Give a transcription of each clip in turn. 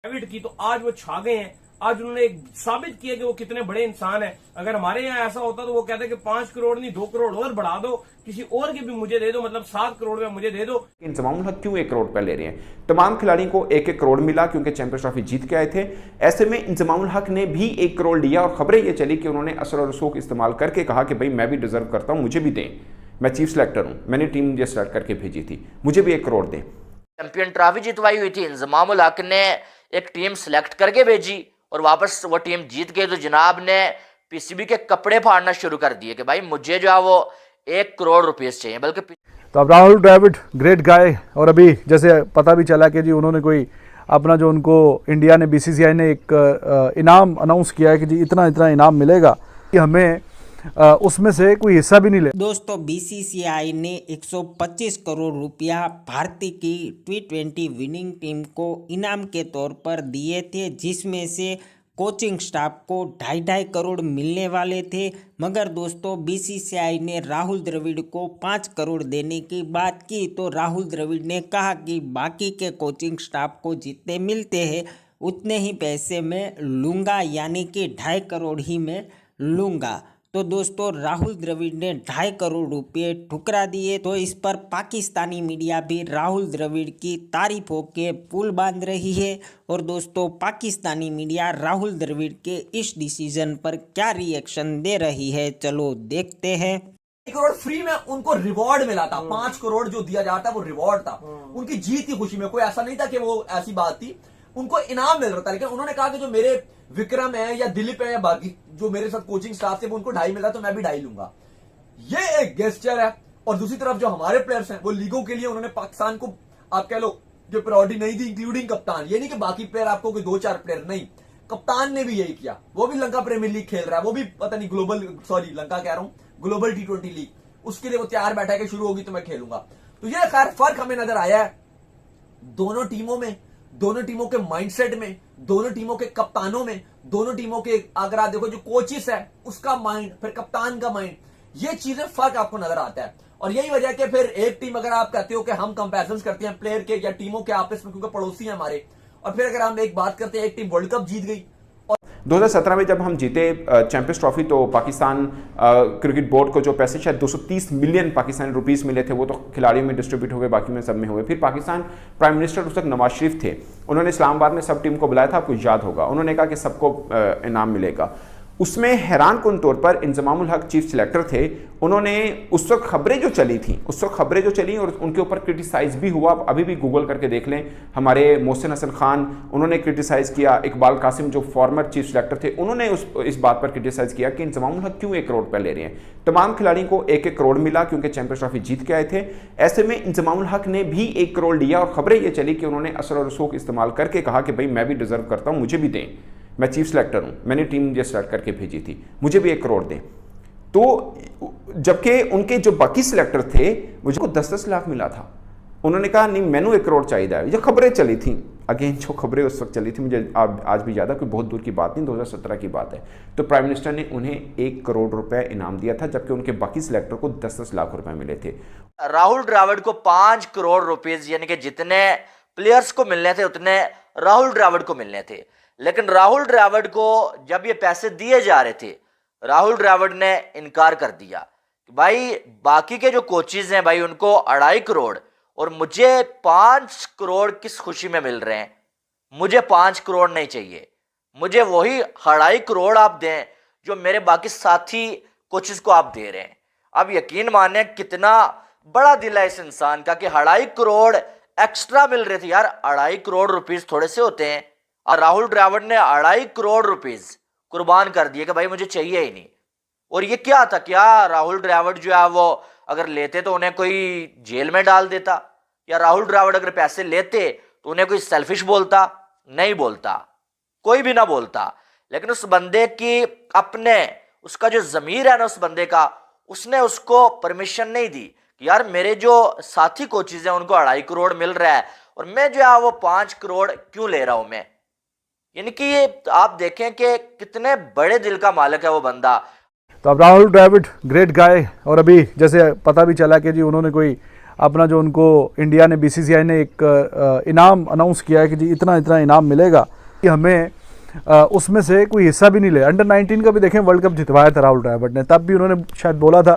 द्रविड़ की, तो आज वो छा गए हैं। आज उन्होंने साबित किया कि वो कितने बड़े इंसान है। अगर हमारे यहाँ ऐसा होता तो वो कहते कि 5 करोड़ नहीं 2 करोड़ और बढ़ा दो, किसी और के भी मुझे दे दो, मतलब 7 करोड़ में मुझे दे दो। इंजमामुल हक क्यों 1 करोड़ रुपए ले रहे हैं? तमाम खिलाड़ियों को 1-1 करोड़ मिला क्योंकि चैंपियंस ट्रॉफी जीत के आए थे। ऐसे में इंजमामुल हक ने भी 1 करोड़ लिया और खबरें ये चली कि उन्होंने असर और रसूख इस्तेमाल करके कहा कि भाई मैं भी डिजर्व करता हूं, मुझे भी दें, मैं चीफ सेलेक्टर हूं, मैंने टीम मुझे सेलेक्ट करके भेजी थी, मुझे भी 1 करोड़ दें। चैंपियन ट्रॉफी जितवाई हुई थी, इंजमामुल हक ने एक टीम सेलेक्ट करके भेजी और वापस वो टीम जीत गई, तो जनाब ने पीसीबी के कपड़े फाड़ना शुरू कर दिए कि भाई मुझे जो है वो 1 करोड़ रुपीस चाहिए। बल्कि तो अब राहुल द्रविड़ ग्रेट गाय, और अभी जैसे पता भी चला कि जी उन्होंने कोई अपना जो उनको इंडिया ने बीसीसीआई ने एक इनाम अनाउंस किया है कि जी इतना इतना इनाम मिलेगा कि हमें उसमें से कोई हिस्सा भी नहीं ले। दोस्तों बीसीसीआई ने 125 करोड़ रुपया भारतीय की T20 विनिंग टीम को इनाम के तौर पर दिए थे, जिसमें से कोचिंग स्टाफ को 2.5 करोड़ मिलने वाले थे। मगर दोस्तों बीसीसीआई ने राहुल द्रविड़ को 5 करोड़ देने की बात की, तो राहुल द्रविड़ ने कहा कि बाकी के कोचिंग स्टाफ को जितने मिलते हैं उतने ही पैसे मैं लूँगा, यानी कि 2.5 करोड़ ही मैं लूँगा। तो दोस्तों राहुल द्रविड़ ने 2.5 करोड़ रुपये ठुकरा दिए। तो इस पर पाकिस्तानी मीडिया भी राहुल द्रविड़ की तारीफों के पुल बांध रही है। और दोस्तों पाकिस्तानी मीडिया राहुल द्रविड़ के इस डिसीजन पर क्या रिएक्शन दे रही है, चलो देखते हैं। 1 करोड़ फ्री में उनको रिवॉर्ड मिला था, 5 करोड़ जो दिया जाता वो रिवॉर्ड था, उनकी जीत की खुशी में। कोई ऐसा नहीं था कि वो ऐसी बात थी, उनको इनाम मिल रहा था। लेकिन उन्होंने कहा कि जो मेरे विक्रम है या दिलीप है या बाकी जो मेरे साथ कोचिंग स्टाफ थे वो उनको 2.5 मिला, तो मैं भी 2.5 लूंगा। ये एक गेस्चर है। और दूसरी तरफ जो हमारे प्लेयर्स हैं वो लीगों के लिए उन्होंने पाकिस्तान को आप कह लो जो प्रायोरिटी नहीं दी, इंक्लूडिंग कप्तान। ये नहीं कि बाकी प्लेयर आपको कोई 2-4 प्लेयर, नहीं, कप्तान ने भी यही किया। वो भी लंका प्रीमियर लीग खेल रहा है, वो भी पता नहीं लंका कह रहा हूं, ग्लोबल T20 लीग, उसके लिए वो तैयार बैठा है कि शुरू होगी तो मैं खेलूंगा। तो ये खैर फर्क हमें नजर आया है दोनों टीमों में, दोनों टीमों के माइंडसेट में, दोनों टीमों के कप्तानों में, दोनों टीमों के अगर आप देखो जो कोचिस है उसका माइंड, फिर कप्तान का माइंड, ये चीजें फर्क आपको नजर आता है। और यही वजह है कि फिर एक टीम अगर आप कहते हो कि हम कंपैरिजन करते हैं प्लेयर के या टीमों के आपस में क्योंकि पड़ोसी हैं हमारे, और फिर अगर हम एक बात करते हैं एक टीम वर्ल्ड कप जीत गई। 2017 में जब हम जीते चैंपियंस ट्रॉफी, तो पाकिस्तान क्रिकेट बोर्ड को जो पैसे शायद 230 मिलियन पाकिस्तानी रुपीस मिले थे वो तो खिलाड़ियों में डिस्ट्रीब्यूट हो गए, बाकी में सब में हुए। फिर पाकिस्तान प्राइम मिनिस्टर उस वक्त नवाज शरीफ थे, उन्होंने इस्लामाबाद में सब टीम को बुलाया था, आपको याद होगा। उन्होंने कहा कि सबको इनाम मिलेगा। उसमें हैरान कुन तौर पर इंजमामुल हक चीफ सिलेक्टर थे, उन्होंने उस वक्त खबरें जो चली और उनके ऊपर क्रिटिसाइज भी हुआ। अभी भी गूगल करके देख लें, हमारे मोहसिन हसन खान उन्होंने क्रिटिसाइज किया, इकबाल कासिम जो फॉर्मर चीफ सिलेक्टर थे उन्होंने इस बात पर क्रिटिसाइज किया कि इंजमामुल हक क्यों 1 करोड़ रुपए ले रहे हैं। तमाम खिलाड़ियों को 1-1 करोड़ मिला क्योंकि चैंपियंस ट्रॉफी जीत के आए थे। ऐसे में इंजमामुल हक ने भी 1 करोड़ लिया और खबरें ये चली कि उन्होंने असर और रसूख इस्तेमाल करके कहा कि भाई मैं भी डिजर्व करता हूं, मुझे भी दें, मैं चीफ सेलेक्टर हूं, मैंने टीम मुझे सेलेक्ट करके भेजी थी, मुझे भी 1 करोड़ दें। तो जबकि उनके जो बाकी सिलेक्टर थे मुझे को 10-10 लाख मिला था। उन्होंने कहा नहीं मैनू 1 करोड़ चाहिए। ये खबरें चली थी, अगेन जो खबरें उस वक्त चली थी, मुझे आज भी ज़्यादा कोई बहुत दूर की बात नहीं, 2017 की बात है। तो प्राइम मिनिस्टर ने उन्हें 1 करोड़ रुपए इनाम दिया था, जबकि उनके बाकी सिलेक्टर को 10-10 लाख रुपए मिले थे। राहुल द्रविड़ को 5 करोड़ रुपीस, यानी कि जितने प्लेयर्स को मिलने थे उतने राहुल द्रविड़ को मिलने थे। लेकिन राहुल द्रविड़ को जब ये पैसे दिए जा रहे थे, राहुल द्रविड़ ने इनकार कर दिया कि भाई बाकी के जो कोचेज हैं भाई उनको 2.5 करोड़ और मुझे 5 करोड़ किस खुशी में मिल रहे हैं, मुझे 5 करोड़ नहीं चाहिए, मुझे वही 2.5 करोड़ आप दें जो मेरे बाकी साथी कोचेज को आप दे रहे हैं। अब यकीन माने कितना बड़ा दिल है इस इंसान का कि 2.5 करोड़ एक्स्ट्रा मिल रहे थे। यार 2.5 करोड़ रुपीस थोड़े से होते हैं, और राहुल द्रविड़ ने 2.5 करोड़ रुपीस कुर्बान कर दिए कि भाई मुझे चाहिए ही नहीं। और ये क्या था, क्या राहुल द्रविड़ जो है वो अगर लेते तो उन्हें कोई जेल में डाल देता, या राहुल द्रविड़ अगर पैसे लेते तो उन्हें कोई सेल्फिश बोलता? नहीं बोलता, कोई भी ना बोलता। लेकिन उस बंदे की अपने उसका जो ज़मीर है ना उस बंदे का, उसने उसको परमिशन नहीं दी कि यार मेरे जो साथी कोचेज हैं उनको 2.5 करोड़ मिल रहा है और मैं जो है वो 5 करोड़ क्यों ले रहा हूं मैं। यानी कि ये आप देखें कि कितने बड़े दिल का मालिक है वो बंदा। तो अब राहुल द्रविड़ ग्रेट गाय, और अभी जैसे पता भी चला कि जी उन्होंने कोई अपना जो उनको इंडिया ने बीसीसीआई ने एक इनाम अनाउंस किया है कि जी इतना इतना इनाम मिलेगा, कि हमें उसमें से कोई हिस्सा भी नहीं ले। अंडर 19 का भी देखें वर्ल्ड कप जितवाया था राहुल द्रविड़ ने, तब भी उन्होंने शायद बोला था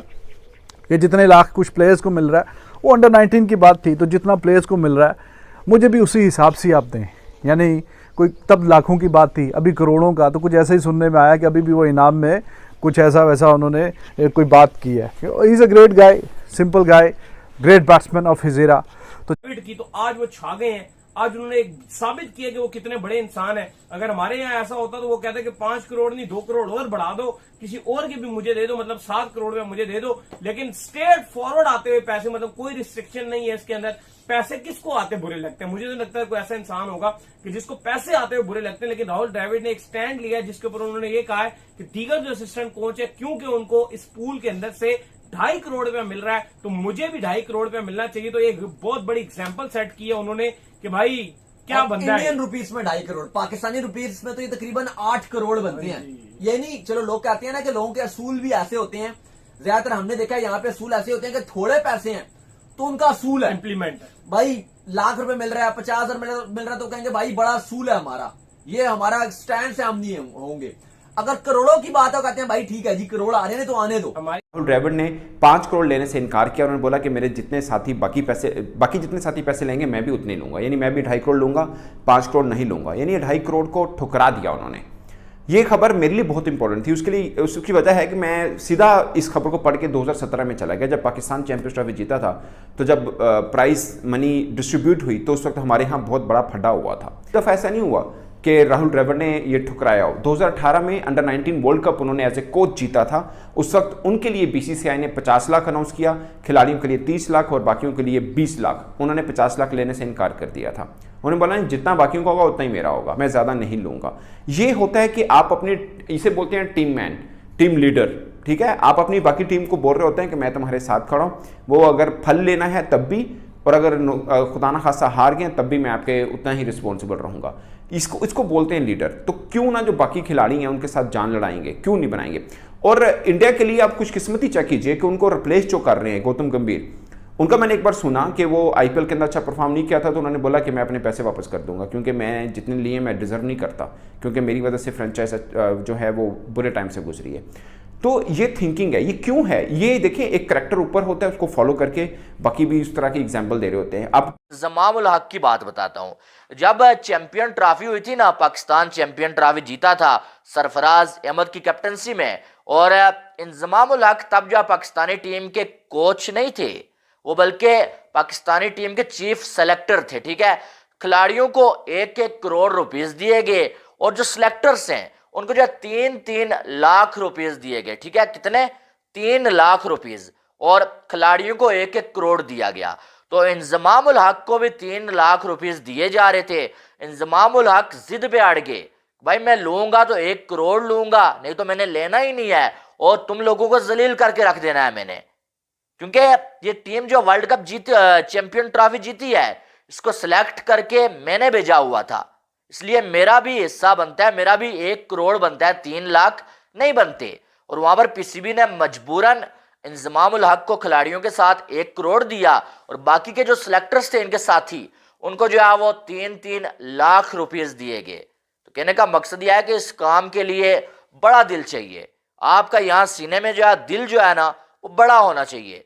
कि जितने लाख कुछ प्लेयर्स को मिल रहा है, वो अंडर 19 की बात थी, तो जितना प्लेयर्स को मिल रहा है मुझे भी उसी हिसाब से आप दें। यानी कोई तब लाखों की बात थी, अभी करोड़ों का, तो कुछ ऐसा ही सुनने में आया कि अभी भी वो इनाम में कुछ ऐसा वैसा उन्होंने कोई बात की है। He is a great guy, simple guy, great batsman of his era. तो की तो आज वो छा गए हैं। आज उन्होंने साबित किया कि वो कितने बड़े इंसान हैं। अगर हमारे यहाँ ऐसा होता तो वो कहते कि 5 करोड़ नहीं 2 करोड़ और बढ़ा दो, किसी और के भी मुझे दे दो, मतलब 7 करोड़ में मुझे दे दो। लेकिन स्ट्रेट फॉरवर्ड आते हुए पैसे, मतलब कोई रिस्ट्रिक्शन नहीं है इसके अंदर। पैसे किसको आते बुरे लगते हैं? मुझे तो लगता है कोई ऐसा इंसान होगा कि जिसको पैसे आते हुए बुरे लगते हैं। लेकिन राहुल द्रविड़ ने एक स्टैंड लिया जिसके ऊपर उन्होंने ये कहा है कि दीगर जो असिस्टेंट कोच है, क्योंकि उनको इस पूल के अंदर से 2.5 करोड़ रुपया मिल रहा है तो मुझे भी 2.5 करोड़ रुपया मिलना चाहिए। तो एक बहुत बड़ी एग्जाम्पल सेट की है उन्होंने कि भाई क्या बंदा है। इंडियन रुपीस में 2.5 करोड़, पाकिस्तानी रुपीस में तो ये तकरीबन 8 करोड़ बनते हैं। ये नहीं, चलो लोग कहते हैं ना कि लोगों के असूल भी ऐसे होते हैं, ज्यादातर हमने देखा है यहाँ पे असूल ऐसे होते हैं कि थोड़े पैसे हैं तो उनका असूल है इंप्लीमेंट है। भाई लाख रुपए मिल रहा है, 50,000 मिल रहा है तो कहेंगे भाई बड़ा असूल है हमारा, ये हमारा स्टैंड से हम नहीं होंगे। अगर करोड़ों की बात है कहते हैं भाई ठीक है जी, करोड़ आ रहे हैं तो आने दो। राहुल द्रविड़ ने 5 करोड़ लेने से इनकार किया। उन्होंने बोला कि मेरे जितने साथी बाकी जितने साथी पैसे लेंगे मैं भी उतने लूंगा, यानी मैं भी 2.5 करोड़ लूंगा, 5 करोड़ नहीं लूंगा, यानी 2.5 करोड़ को ठुकरा दिया उन्होंने। ये खबर मेरे लिए बहुत इंपॉर्टेंट थी। उसकी वजह है कि मैं सीधा इस खबर को पढ़ के 2017 में चला गया, जब पाकिस्तान चैंपियंस ट्रॉफी जीता था। तो जब प्राइज मनी डिस्ट्रीब्यूट हुई तो उस वक्त हमारे यहाँ बहुत बड़ा फटा हुआ था। इस दफ़ा ऐसा नहीं हुआ कि राहुल द्रविड़ ने ये ठुकराया हो। 2018 में अंडर 19 वर्ल्ड कप उन्होंने एज ए कोच जीता था। उस वक्त उनके लिए बीसीसीआई ने 50 लाख अनाउंस किया, खिलाड़ियों के लिए 30 लाख और बाकियों के लिए 20 लाख। उन्होंने 50 लाख लेने से इनकार कर दिया था। उन्होंने बोला जितना बाकियों का होगा उतना ही मेरा होगा, मैं ज़्यादा नहीं लूँगा। ये होता है कि आप अपने, इसे बोलते हैं टीम मैन, टीम लीडर, ठीक है। आप अपनी बाकी टीम को बोल रहे होते हैं कि मैं तुम्हारे साथ खड़ा हूँ, वो अगर फल लेना है तब भी, और अगर खुदा ना खासा हार गए तब भी मैं आपके उतना ही रिस्पॉन्सिबल रहूँगा। इसको बोलते हैं लीडर। तो क्यों ना जो बाकी खिलाड़ी हैं उनके साथ जान लड़ाएंगे, क्यों नहीं बनाएंगे। और इंडिया के लिए आप खुशकिस्मती चेक कीजिए कि उनको रिप्लेस जो कर रहे हैं गौतम गंभीर, उनका मैंने एक बार सुना कि वो आईपीएल के अंदर अच्छा परफॉर्म नहीं किया था तो उन्होंने बोला कि मैं अपने पैसे वापस कर दूंगा, क्योंकि मैं जितने लिए मैं डिजर्व नहीं करता, क्योंकि मेरी वजह से फ्रेंचाइज जो है वो बुरे टाइम से गुजरी है। तो ये थिंकिंग है। ये क्यों है? ये देखिए, एक करैक्टर ऊपर होता है, उसको फॉलो करके बाकी भी इस तरह की एग्जाम्पल दे रहे होते हैं। अब इंजमामुल हक की बात बताता हूं। जब चैंपियन ट्रॉफी हुई थी ना, पाकिस्तान चैंपियन ट्रॉफी जीता था सरफराज अहमद की कैप्टनसी में, और इंजमामुल हक तब जो पाकिस्तानी टीम के कोच नहीं थे, वो बल्कि पाकिस्तानी टीम के चीफ सेलेक्टर थे, ठीक है। खिलाड़ियों को 1-1 करोड़ रुपीस दिए गए और जो सिलेक्टर्स हैं उनको जो 3-3 लाख रुपीस दिए गए, ठीक है। कितने? 3 लाख रुपीस, और खिलाड़ियों को 1-1 करोड़ दिया गया। तो इंजमामुल हक को भी 3 लाख रुपीस दिए जा रहे थे। इंजमामुल हक जिद पे अड़ गए, भाई मैं लूंगा तो 1 करोड़ लूंगा, नहीं तो मैंने लेना ही नहीं है, और तुम लोगों को जलील करके रख देना है मैंने। क्योंकि ये टीम जो वर्ल्ड कप जीती, चैंपियन ट्रॉफी जीती है, इसको सिलेक्ट करके मैंने भेजा हुआ था, इसलिए मेरा भी हिस्सा बनता है, मेरा भी 1 करोड़ बनता है, 3 लाख नहीं बनते। और वहां पर पीसीबी ने मजबूरन इंजमामुल हक को खिलाड़ियों के साथ 1 करोड़ दिया, और बाकी के जो सिलेक्टर्स थे इनके साथी, उनको जो है वो 3-3 लाख रुपीस दिए गए। तो कहने का मकसद यह है कि इस काम के लिए बड़ा दिल चाहिए। आपका यहाँ सीने में जो है दिल जो है ना, वो बड़ा होना चाहिए।